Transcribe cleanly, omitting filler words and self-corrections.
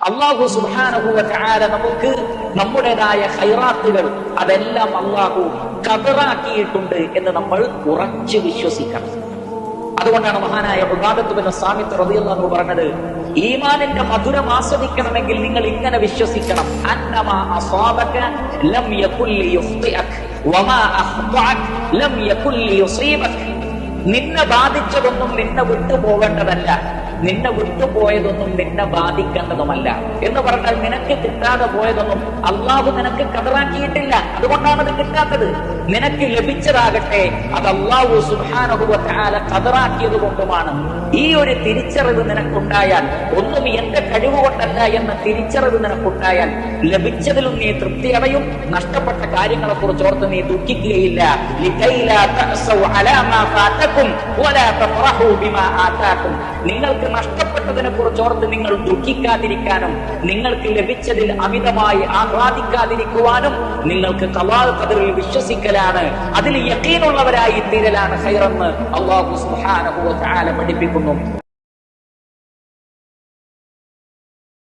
അല്ലാഹു സുബ്ഹാനഹു വ തആല നമുക്ക് നമ്മുടേതായ ഖൈറാത്തുകൾ അതെല്ലാം അല്ലാഹു ഖദറാക്കിയിട്ടുണ്ട് എന്ന് നമ്മൾ ഉറച്ചു വിശ്വസിക്കണം. അതുകൊണ്ടാണ് മഹാനായ ഉബാദത്ത് ബിൻ സാമിത്ത് റളിയല്ലാഹു അൻഹു പറഞ്ഞത്, ഈമാനിന്റെ മധുരം ആസ്വദിക്കണമെങ്കിൽ നിങ്ങൾ ഇങ്ങനെ വിശ്വസിക്കണം: അന്നമാ അസാബക ലം യകുൽ ലിയുഖ്തിഅക വമാ അഖ്തഅക ലം യകുൽ ലിയുസീബക. നിന്നെ ബാധിച്ചതൊന്നും നിന്നെ വിട്ടുപോകേണ്ടതല്ല, നിന്നെ വിട്ടുപോയതൊന്നും നിന്നെ ബാധിക്കേണ്ടതുമല്ല. എന്ന് പറഞ്ഞാൽ നിനക്ക് കിട്ടാതെ പോയതൊന്നും അള്ളാഹു നിനക്ക് ഖദറാക്കിയിട്ടില്ല, അതുകൊണ്ടാണ് അത് കിട്ടാത്തത്. നിനക്ക് ലഭിച്ചതാകട്ടെ അത് അള്ളാഹു സുബ്ഹാനഹു വ തആല ഖദറാക്കിയത് കൊണ്ടുമാണ്. ഈ ഒരു തിരിച്ചറിവ് നിനക്കുണ്ടായാൽ, ഒന്നും എന്റെ കഴിവ് കൊണ്ടല്ല എന്ന തിരിച്ചറിവ് നിനക്കുണ്ടായാൽ, ലഭിച്ചതിലും നീ തൃപ്തി അടയും, നഷ്ടപ്പെട്ട കാര്യങ്ങളെ കുറിച്ച് ഓർത്ത് നീ ദുഃഖിക്കുകയില്ല. നിങ്ങൾക്ക് നഷ്ടപ്പെട്ടതിനെ കുറിച്ച് ഓർത്ത് നിങ്ങൾ ദുഃഖിക്കാതിരിക്കാനും, നിങ്ങൾക്ക് ലഭിച്ചതിൽ അമിതമായി ആഹ്ലാദിക്കാതിരിക്കുവാനും നിങ്ങൾക്ക് ഖദാ ഖദറിൽ വിശ്വസിക്കലാണ്, അതിൽ യഖീനുള്ളവരായി തീരലാണ് ഖൈറെന്ന് അല്ലാഹു സുബ്ഹാനഹു വ തആല പഠിപ്പിക്കുന്നു.